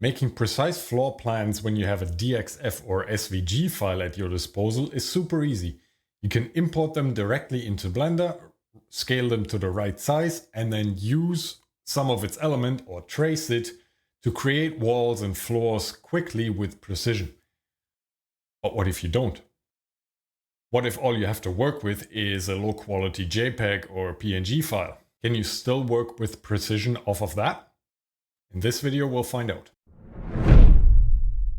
Making precise floor plans when you have a DXF or SVG file at your disposal is super easy. You can import them directly into Blender, scale them to the right size, and then use some of its element or trace it to create walls and floors quickly with precision. But what if you don't? What if all you have to work with is a low quality JPEG or PNG file? Can you still work with precision off of that? In this video, we'll find out.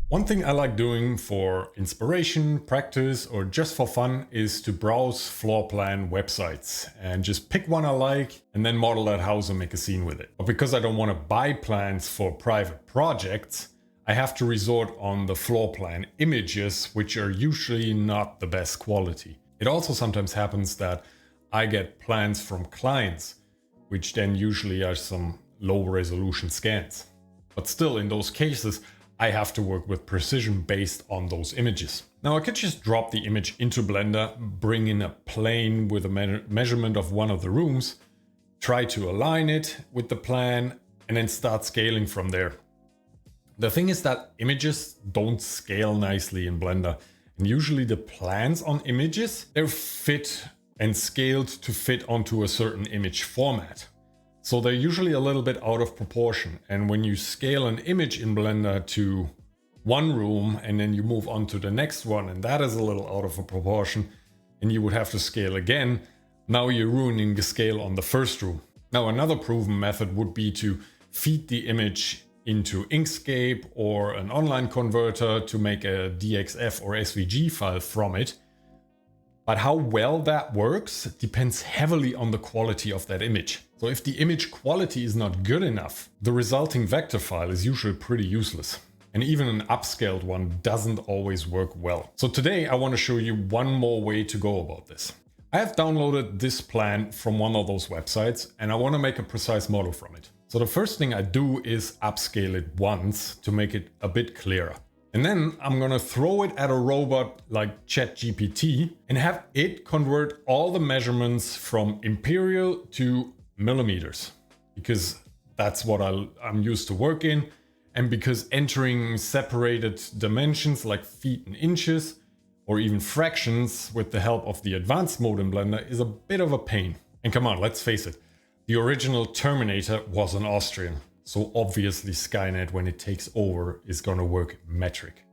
One thing I like doing for inspiration, practice, or just for fun is to browse floor plan websites and just pick one I like and then model that house and make a scene with it. But because I don't want to buy plans for private projects, I have to resort on the floor plan images, which are usually not the best quality. It also sometimes happens that I get plans from clients, which then usually are some low resolution scans. But still, in those cases, I have to work with precision based on those images. Now I could just drop the image into Blender, bring in a plane with a measurement of one of the rooms, try to align it with the plan, and then start scaling from there. The thing is that images don't scale nicely in Blender, and usually the plans on images, they're fit and scaled to fit onto a certain image format. So they're usually a little bit out of proportion. And when you scale an image in Blender to one room and then you move on to the next one, and that is a little out of proportion, and you would have to scale again, now you're ruining the scale on the first room. Now another proven method would be to feed the image into Inkscape or an online converter to make a DXF or SVG file from it. But how well that works depends heavily on the quality of that image. So if the image quality is not good enough, the resulting vector file is usually pretty useless. And even an upscaled one doesn't always work well. So today I want to show you one more way to go about this. I have downloaded this plan from one of those websites and I want to make a precise model from it. So the first thing I do is upscale it once to make it a bit clearer. And then I'm gonna throw it at a robot like ChatGPT and have it convert all the measurements from imperial to millimeters, because that's what I'm used to work in, and because entering separated dimensions like feet and inches or even fractions with the help of the advanced mode in Blender is a bit of a pain. And come on, let's face it, the original Terminator was an Austrian. So obviously Skynet, when it takes over, is gonna work metric.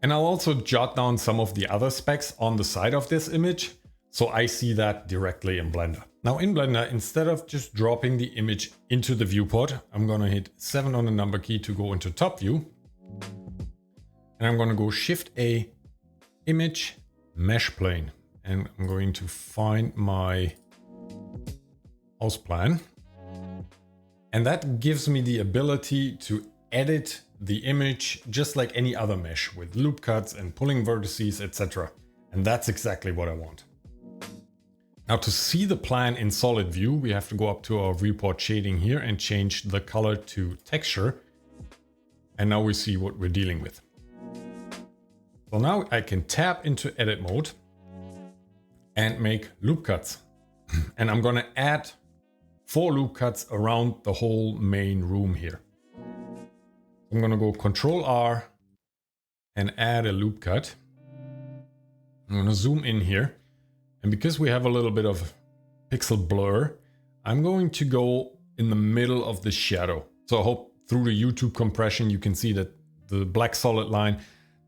And I'll also jot down some of the other specs on the side of this image, so I see that directly in Blender. Now in Blender, instead of just dropping the image into the viewport, I'm gonna hit 7 on the number key to go into top view. And I'm gonna go Shift A, image, mesh plane. And I'm going to find my house plan. And that gives me the ability to edit the image just like any other mesh with loop cuts and pulling vertices, etc. And that's exactly what I want. Now to see the plan in solid view, we have to go up to our viewport shading here and change the color to texture. And now we see what we're dealing with. So now I can tap into edit mode and make loop cuts. And I'm gonna add 4 loop cuts around the whole main room here. I'm gonna go Control R and add a loop cut. I'm gonna zoom in here. And because we have a little bit of pixel blur, I'm going to go in the middle of the shadow. So I hope through the YouTube compression, you can see that the black solid line,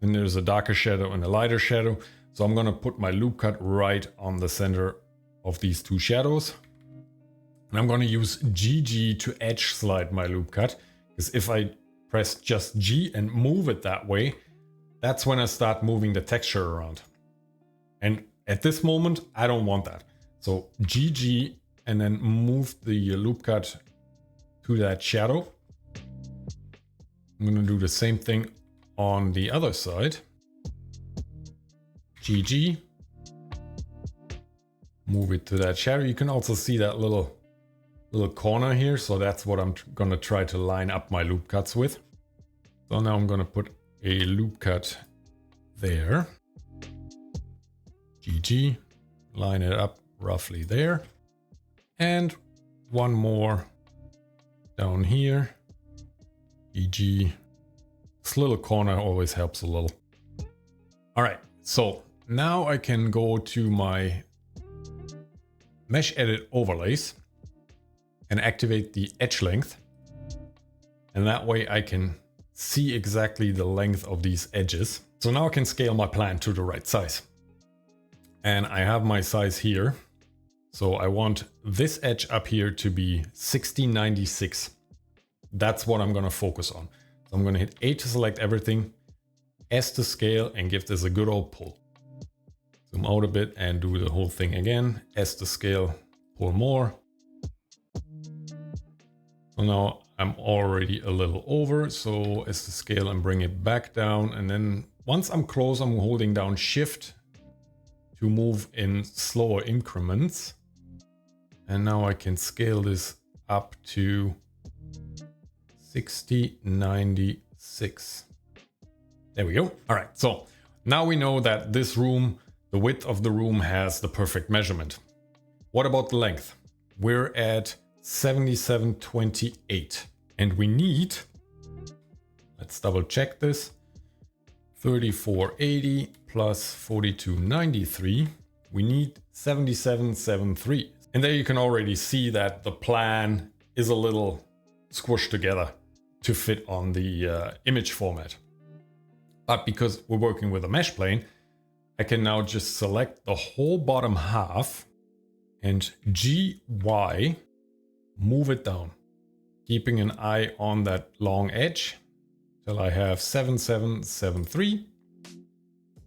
then there's a darker shadow and a lighter shadow. So I'm gonna put my loop cut right on the center of these two shadows. And I'm going to use GG to edge slide my loop cut, because if I press just G and move it that way, that's when I start moving the texture around. And at this moment, I don't want that. So GG and then move the loop cut to that shadow. I'm going to do the same thing on the other side. GG. Move it to that shadow. You can also see that little corner here, so that's what I'm gonna try to line up my loop cuts with. So now I'm gonna put a loop cut there. GG, line it up roughly there. And one more down here. GG, This little corner always helps a little. All right, so now I can go to my mesh edit overlays and activate the edge length. And that way I can see exactly the length of these edges. So now I can scale my plan to the right size. And I have my size here. So I want this edge up here to be 1696. That's what I'm going to focus on. So I'm going to hit A to select everything, S to scale, and give this a good old pull. Zoom out a bit and do the whole thing again. S to scale, pull more. So now I'm already a little over. So S to scale and bring it back down. And then once I'm close, I'm holding down Shift to move in slower increments. And now I can scale this up to 6096. There we go. All right, so now we know that this room, the width of the room has the perfect measurement. What about the length? We're at 7728 and we need, let's double check this, 3480 plus 4293. We need 7773. And there you can already see that the plan is a little squished together to fit on the image format. But because we're working with a mesh plane, I can now just select the whole bottom half and GY, move it down, keeping an eye on that long edge till I have 7773.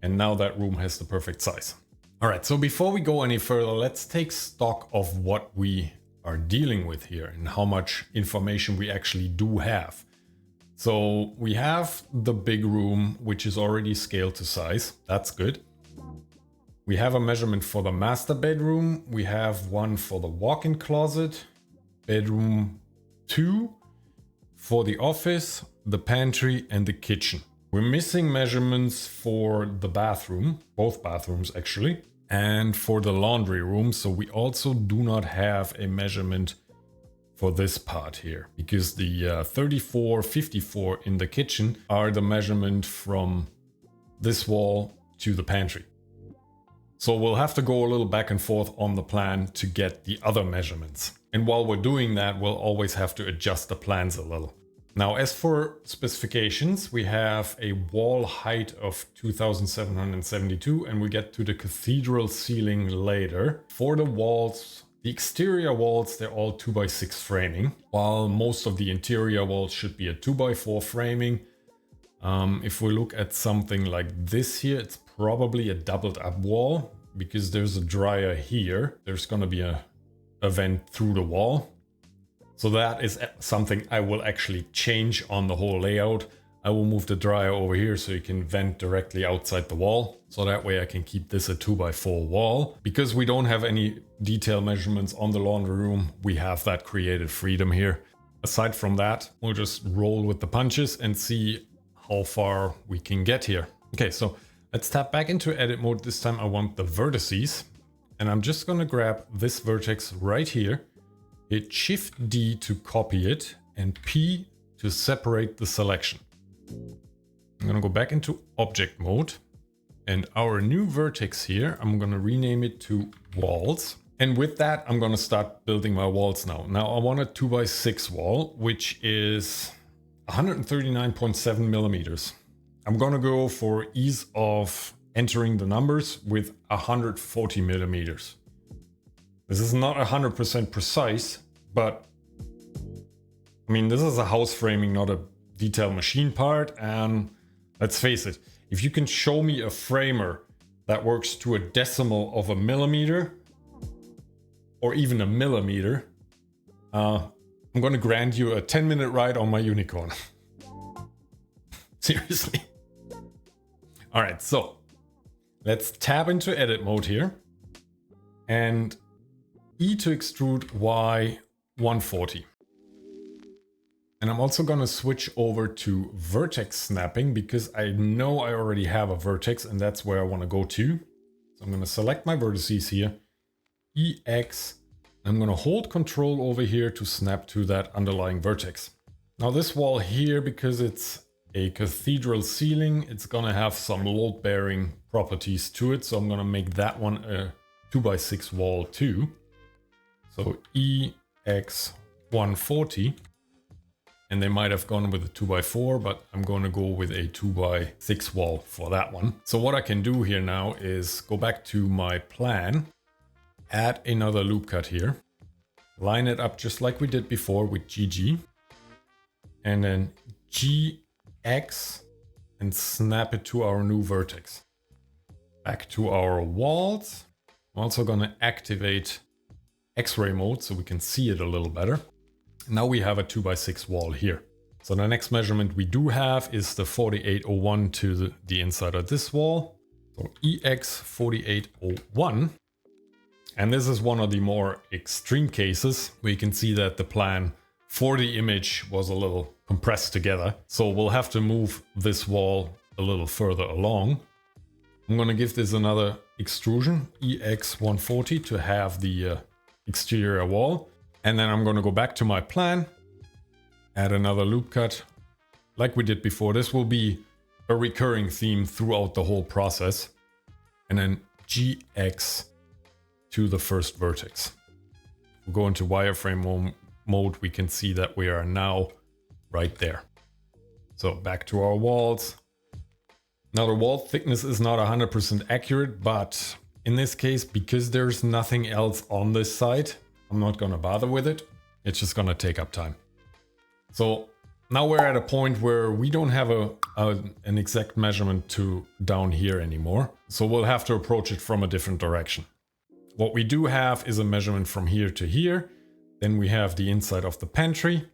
And now that room has the perfect size. All right, so before we go any further, let's take stock of what we are dealing with here and how much information we actually do have. So we have the big room, which is already scaled to size. That's good. We have a measurement for the master bedroom. We have one for the walk-in closet, bedroom 2 for the office, the pantry, and the kitchen. We're missing measurements for the bathroom, both bathrooms actually, and for the laundry room. So we also do not have a measurement for this part here because the 3454 in the kitchen are the measurement from this wall to the pantry. So we'll have to go a little back and forth on the plan to get the other measurements. And while we're doing that, we'll always have to adjust the plans a little. Now, as for specifications, we have a wall height of 2772 and we get to the cathedral ceiling later. For the walls, the exterior walls, they're all 2x6 framing, while most of the interior walls should be a 2x4 framing. If we look at something like this here, it's probably a doubled up wall because there's a dryer here. There's going to be a vent through the wall. So that is something I will actually change on the whole layout. I will move the dryer over here so you can vent directly outside the wall. So that way I can keep this a 2x4 wall. Because we don't have any detail measurements on the laundry room, we have that creative freedom here. Aside from that, we'll just roll with the punches and see how far we can get here. Okay, so let's tap back into edit mode. This time I want the vertices. And I'm just gonna grab this vertex right here. Hit Shift D to copy it and P to separate the selection. I'm gonna go back into object mode and our new vertex here, I'm gonna rename it to walls. And with that, I'm gonna start building my walls now. Now I want a 2x6 wall, which is 139.7 millimeters. I'm gonna go for ease of entering the numbers with 140 millimeters. This is not 100% precise, but I mean, this is a house framing, not a detail machine part. And let's face it, if you can show me a framer that works to a decimal of a millimeter or even a millimeter, I'm going to grant you a 10-minute ride on my unicorn. Seriously. All right, so let's tab into edit mode here and E to extrude Y 140. And I'm also going to switch over to vertex snapping because I know I already have a vertex and that's where I want to go to. So I'm going to select my vertices here, EX. I'm going to hold Control over here to snap to that underlying vertex. Now this wall here, because it's a cathedral ceiling. It's gonna have some load bearing properties to it. So I'm gonna make that one a 2x6 wall too. So EX140. And they might have gone with a 2x4, but I'm going to go with a 2x6 wall for that one. So what I can do here now is go back to my plan, add another loop cut here, line it up just like we did before with GG, and then GX and snap it to our new vertex. Back to our walls. I'm also going to activate X-ray mode so we can see it a little better. Now we have a 2x6 wall here. So the next measurement we do have is the 4801 to the inside of this wall. So EX4801. And this is one of the more extreme cases where you can see that the plan for the image was a little compressed together. So we'll have to move this wall a little further along. I'm going to give this another extrusion, EX140, to have the exterior wall. And then I'm going to go back to my plan, add another loop cut like we did before. This will be a recurring theme throughout the whole process. And then GX to the first vertex. If we go into wireframe mode, we can see that we are now right there. So back to our walls. Now the wall thickness is not 100% accurate, but in this case, because there's nothing else on this side, I'm not going to bother with it. It's just going to take up time. So now we're at a point where we don't have an exact measurement to down here anymore. So we'll have to approach it from a different direction. What we do have is a measurement from here to here. Then we have the inside of the pantry.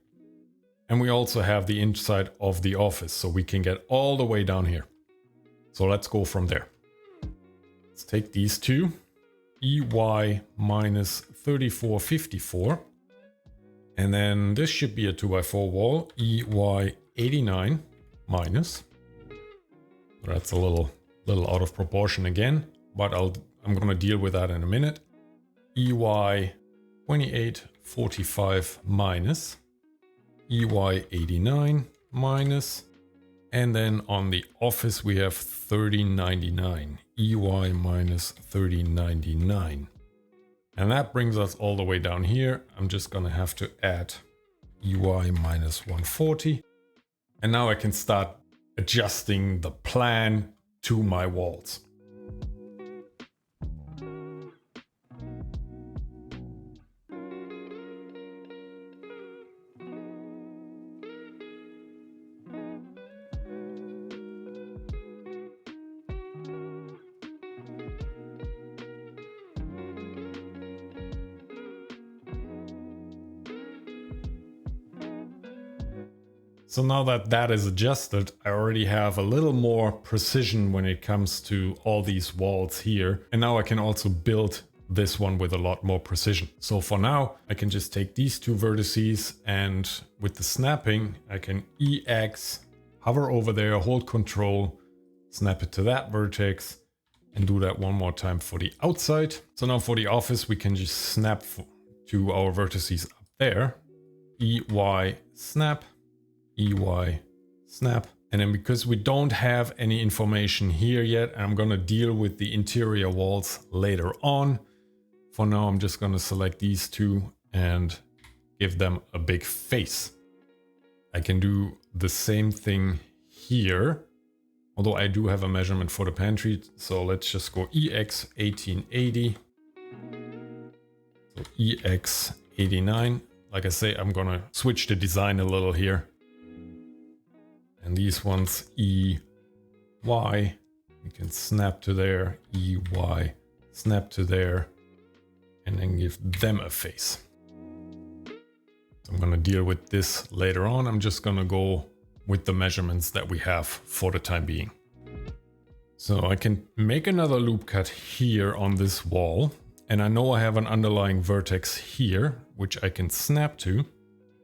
And we also have the inside of the office. So we can get all the way down here. So let's go from there. Let's take these two. EY minus 3454. And then this should be a 2x4 wall. EY 89 minus. That's a little out of proportion again, but I'm going to deal with that in a minute. EY 2845 minus. EY 89 minus. And then on the office we have 3099. EY minus 3099. And that brings us all the way down here. I'm just going to have to add EY minus 140. And now I can start adjusting the plan to my walls. So now that that is adjusted, I already have a little more precision when it comes to all these walls here. And now I can also build this one with a lot more precision. So for now, I can just take these two vertices and with the snapping, I can EX, hover over there, hold control, snap it to that vertex and do that one more time for the outside. So now for the office, we can just snap to our vertices up there. EY snap. EY snap. And then because we don't have any information here yet, I'm going to deal with the interior walls later on. For now, I'm just going to select these two and give them a big face. I can do the same thing here, although I do have a measurement for the pantry. So let's just go EX 1880. So EX 89. Like I say, I'm going to switch the design a little here. And these ones, EY, you can snap to there, EY, snap to there, and then give them a face. So I'm going to deal with this later on. I'm just going to go with the measurements that we have for the time being. So I can make another loop cut here on this wall. And I know I have an underlying vertex here, which I can snap to.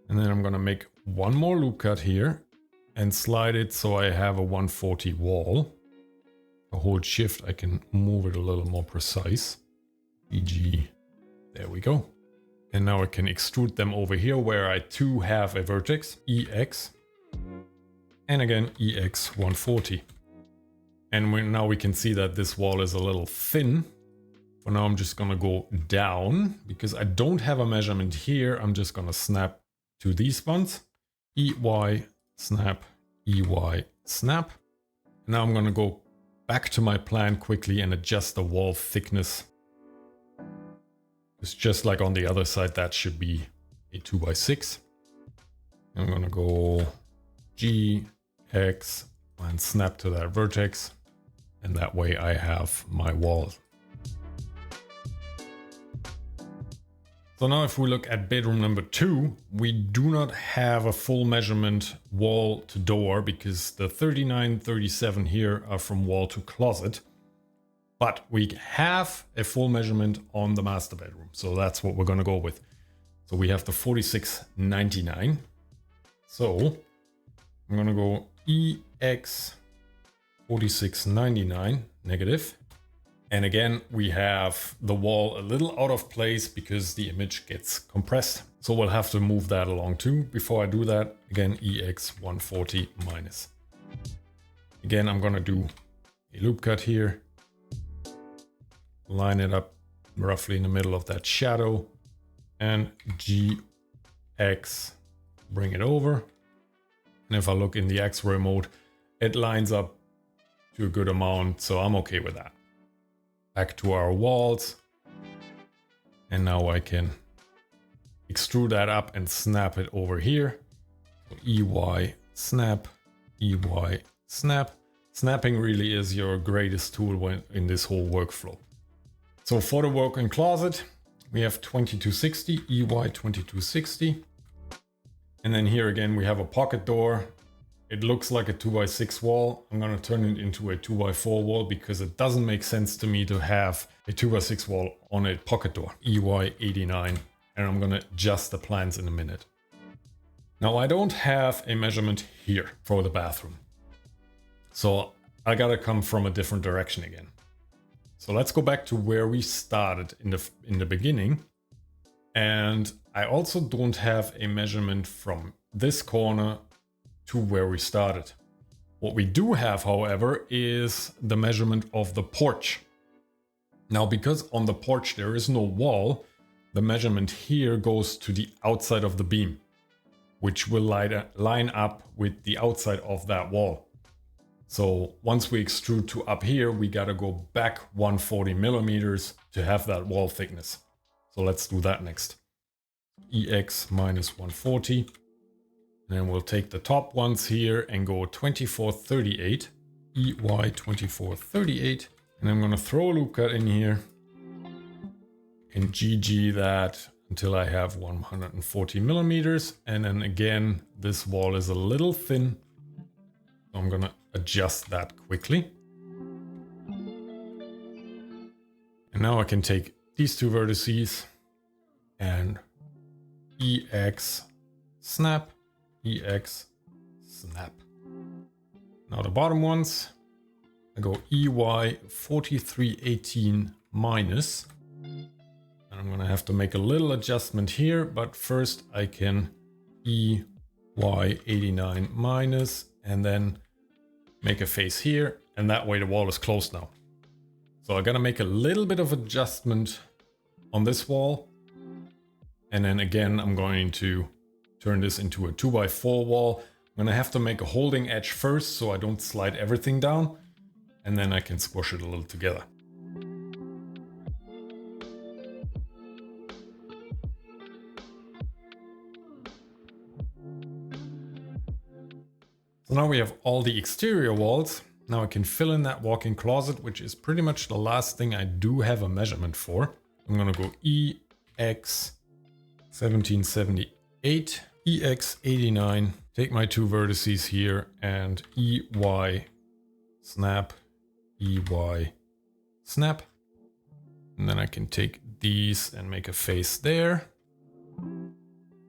And then I'm going to make one more loop cut here. And slide it so I have a 140 wall. I hold shift, I can move it a little more precise. E.g. there we go. And now I can extrude them over here where I too have a vertex, EX. and again EX 140. And now we can see that this wall is a little thin. For now I'm just gonna go down because I don't have a measurement here. I'm just gonna snap to these ones. EY snap, EY snap. Now I'm gonna go back to my plan quickly and adjust the wall thickness. It's just like on the other side, that should be a 2x6. I'm gonna go G, X, and snap to that vertex. And that way I have my wall. So now if we look at bedroom number 2, we do not have a full measurement wall to door because the 39, 37 here are from wall to closet. But we have a full measurement on the master bedroom. So that's what we're going to go with. So we have the 4699. So I'm going to go EX 4699 negative. And again, we have the wall a little out of place because the image gets compressed. So we'll have to move that along too. Before I do that, again, EX 140 minus. Again, I'm going to do a loop cut here. Line it up roughly in the middle of that shadow. And GX, bring it over. And if I look in the X-ray mode, it lines up to a good amount. So I'm okay with that. Back to our walls. And now I can extrude that up and snap it over here. So EY snap, EY snap. Snapping really is your greatest tool in this whole workflow. So for the walk-in closet, we have 2260, EY 2260. And then here again, we have a pocket door. It looks like a 2x6 wall. I'm going to turn it into a 2x4 wall because it doesn't make sense to me to have a 2x6 wall on a pocket door. EY 89. And I'm going to adjust the plans in a minute. Now I don't have a measurement here for the bathroom. So I got to come from a different direction again. So let's go back to where we started in the beginning. And I also don't have a measurement from this corner to where we started. What we do have, however, is the measurement of the porch. Now, because on the porch there is no wall, the measurement here goes to the outside of the beam, which will line up with the outside of that wall. So once we extrude to up here, we gotta go back 140 millimeters to have that wall thickness. So let's do that next. EX minus 140. And then we'll take the top ones here and go 2438, EY 2438. And I'm gonna throw a loop cut in here and GG that until I have 140 millimeters. And then again, this wall is a little thin. So I'm gonna adjust that quickly. And now I can take these two vertices and EX snap, EX snap. Now the bottom ones, I go EY 4318 minus. And I'm gonna have to make a little adjustment here, but first I can EY 89 minus and then make a face here, and that way the wall is closed now. So I gotta make a little bit of adjustment on this wall. And then again, I'm going to turn this into a 2x4 wall. I'm gonna have to make a holding edge first so I don't slide everything down, and then I can squish it a little together. So now we have all the exterior walls. Now I can fill in that walk-in closet, which is pretty much the last thing I do have a measurement for. I'm gonna go EX 1778, EX 89, take my two vertices here and EY snap, EY snap. And then I can take these and make a face there.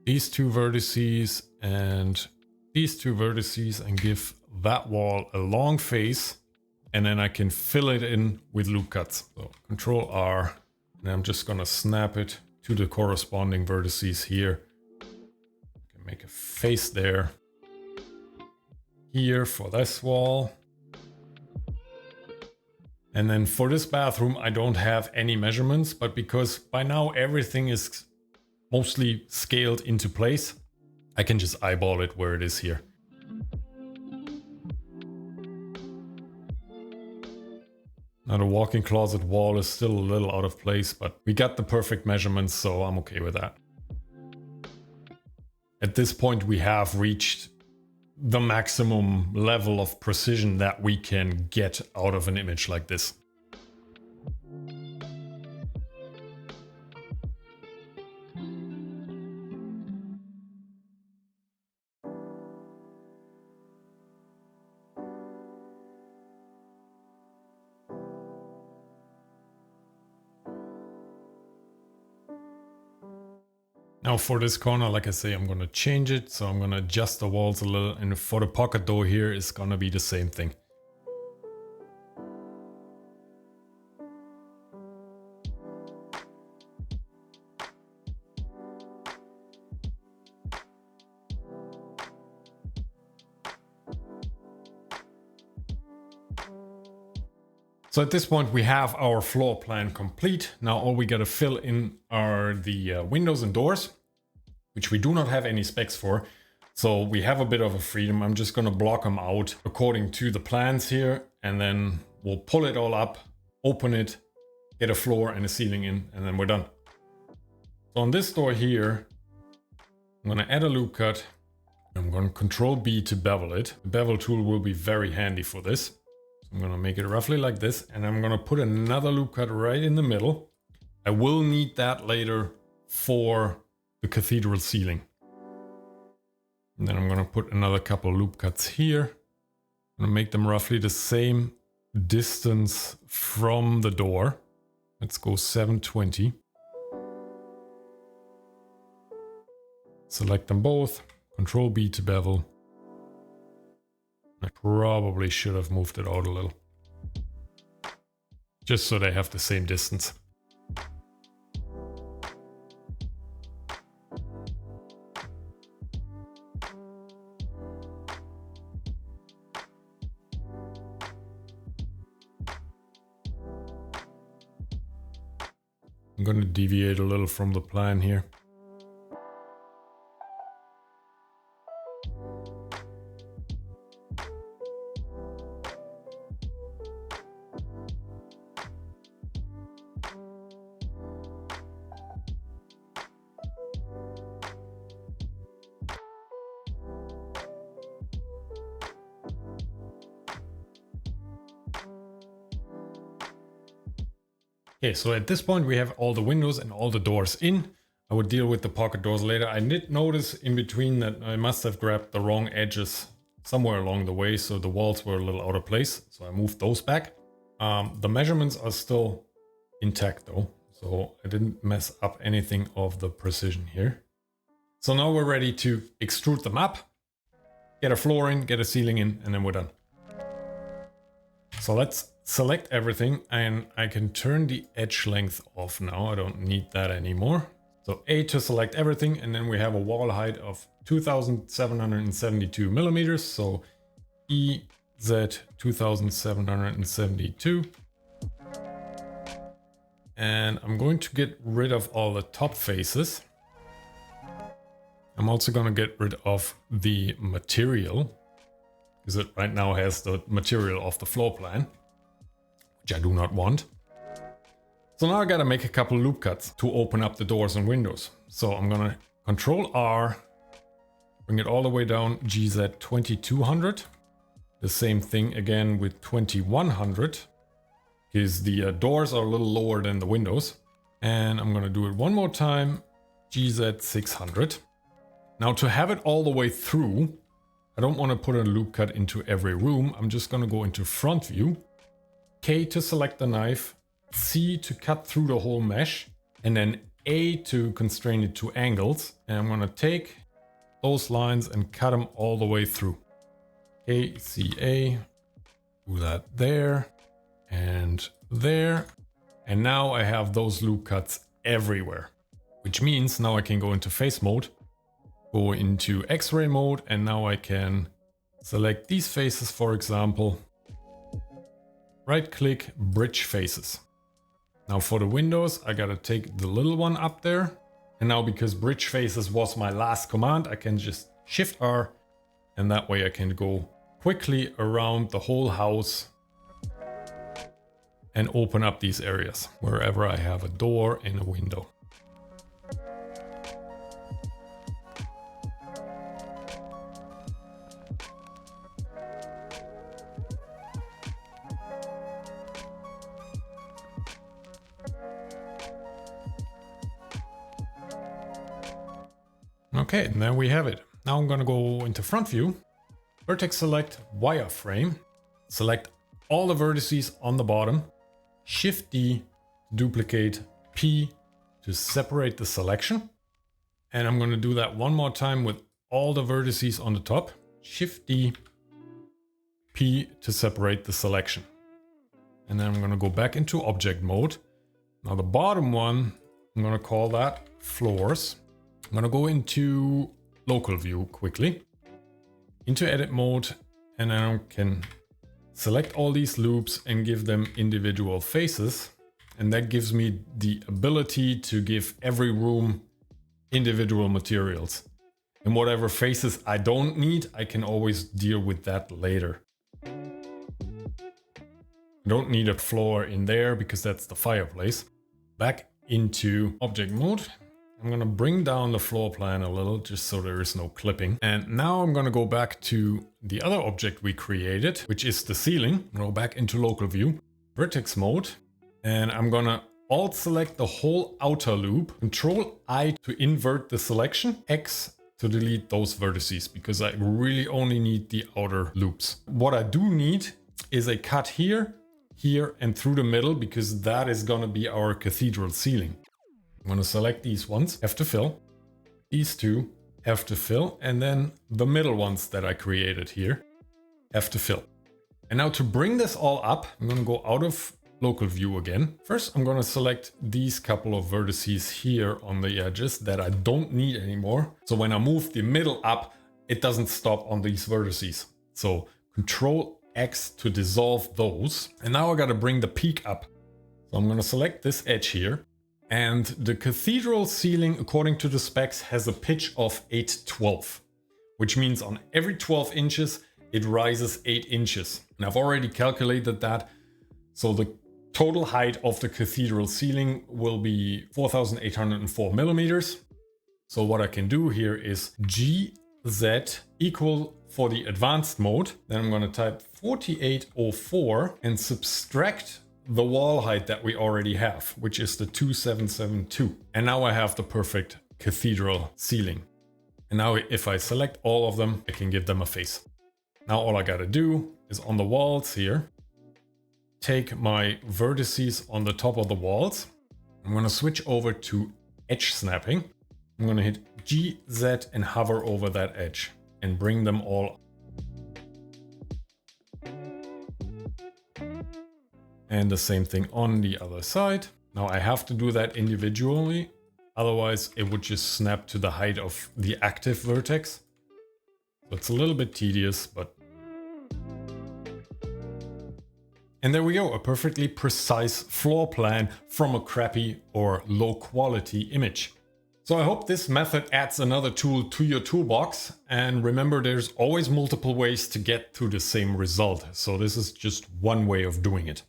These two vertices and these two vertices and give that wall a long face, and then I can fill it in with loop cuts. So Control R, and I'm just gonna snap it to the corresponding vertices here. I can make a face there. here for this wall. And then for this bathroom, I don't have any measurements, but because by now everything is mostly scaled into place, I can just eyeball it where it is here. Now the walk-in closet wall is still a little out of place, but we got the perfect measurements, so I'm okay with that. At this point, we have reached the maximum level of precision that we can get out of an image like this. Now for this corner, like I say, I'm going to change it. So I'm going to adjust the walls a little, and for the pocket door here, it's going to be the same thing. So at this point we have our floor plan complete. Now all we gotta fill in are the windows and doors, which we do not have any specs for. So we have a bit of a freedom. I'm just gonna block them out according to the plans here, and then we'll pull it all up, open it, get a floor and a ceiling in, and then we're done. So on this door here, I'm gonna add a loop cut. I'm gonna Control B to bevel it. The bevel tool will be very handy for this. I'm going to make it roughly like this, and I'm going to put another loop cut right in the middle. I will need that later for the cathedral ceiling. And then I'm going to put another couple loop cuts here. I'm going to make them roughly the same distance from the door. Let's go 720. Select them both, Control B to bevel. I probably should have moved it out a little, just so they have the same distance. I'm going to deviate a little from the plan here. Okay, so at this point we have all the windows and all the doors in. I would deal with the pocket doors later. I did notice in between that I must have grabbed the wrong edges somewhere along the way, so the walls were a little out of place, so I moved those back. The measurements are still intact though, so I didn't mess up anything of the precision here. So now we're ready to extrude them up, get a floor in, get a ceiling in, and then we're done. So let's select everything, and I can turn the edge length off now. I don't need that anymore. So A to select everything, and then we have a wall height of 2772 millimeters. So EZ 2772. And I'm going to get rid of all the top faces. I'm also going to get rid of the material, because it right now has the material of the floor plan, which I do not want. So now I gotta make a couple loop cuts to open up the doors and windows. So I'm gonna Control R, bring it all the way down, GZ 2200. The same thing again with 2100, because the doors are a little lower than the windows. And I'm gonna do it one more time, GZ 600. Now to have it all the way through, I don't want to put a loop cut into every room. I'm just gonna go into front view, K to select the knife, C to cut through the whole mesh, and then A to constrain it to angles. And I'm going to take those lines and cut them all the way through. A, C, A, do that there and there. And now I have those loop cuts everywhere, which means now I can go into face mode, go into X-ray mode, and now I can Select these faces, for example. Right click, bridge faces. Now for the windows, I gotta take the little one up there. And now because bridge faces was my last command, I can just Shift R, and that way I can go quickly around the whole house and open up these areas wherever I have a door and a window. Okay, and there we have it. Now I'm gonna go into front view, vertex select, wireframe, select all the vertices on the bottom, Shift D to duplicate, P to separate the selection. And I'm gonna do that one more time with all the vertices on the top, Shift D, P to separate the selection. And then I'm gonna go back into object mode. Now the bottom one, I'm gonna call that floors. I'm gonna go into local view quickly, into edit mode, and then I can select all these loops and give them individual faces. And that gives me the ability to give every room individual materials. And whatever faces I don't need, I can always deal with that later. I don't need a floor in there because that's the fireplace. Back into object mode. I'm gonna bring down the floor plan a little just so there is no clipping. And now I'm gonna go back to the other object we created, which is the ceiling. Go back into local view, vertex mode, and I'm gonna alt select the whole outer loop, Control I to invert the selection, X to delete those vertices because I really only need the outer loops. What I do need is a cut here, here, and through the middle because that is gonna be our cathedral ceiling. I'm going to select these ones, F to fill, these two, F to fill, and then the middle ones that I created here, F to fill. And now to bring this all up, I'm going to go out of local view again. First, I'm going to select these couple of vertices here on the edges that I don't need anymore. So when I move the middle up, it doesn't stop on these vertices. So Control X to dissolve those. And now I got to bring the peak up. So I'm going to select this edge here. And the cathedral ceiling, according to the specs, has a pitch of 812, which means on every 12 inches, it rises 8 inches. And I've already calculated that. So the total height of the cathedral ceiling will be 4,804 millimeters. So what I can do here is GZ equal for the advanced mode. Then I'm going to type 4804 and subtract the wall height that we already have, which is the 2772. And now I have the perfect cathedral ceiling. And now if I select all of them, I can give them a face. Now all I gotta do is on the walls here, take my vertices on the top of the walls. I'm gonna switch over to edge snapping. I'm gonna hit GZ and hover over that edge and bring them all. And the same thing on the other side. Now I have to do that individually, otherwise it would just snap to the height of the active vertex. So it's a little bit tedious, but... And there we go, a perfectly precise floor plan from a crappy or low quality image. So I hope this method adds another tool to your toolbox. And remember, there's always multiple ways to get to the same result. So this is just one way of doing it.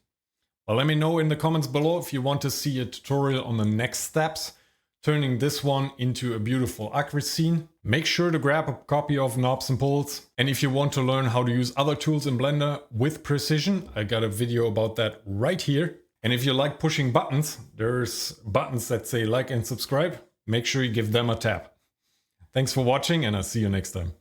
Well, let me know in the comments below if you want to see a tutorial on the next steps, turning this one into a beautiful Arch-Viz scene. Make sure to grab a copy of Knobs and Pulls. And if you want to learn how to use other tools in Blender with precision, I got a video about that right here. And if you like pushing buttons, there's buttons that say like and subscribe. Make sure you give them a tap. Thanks for watching, and I'll see you next time.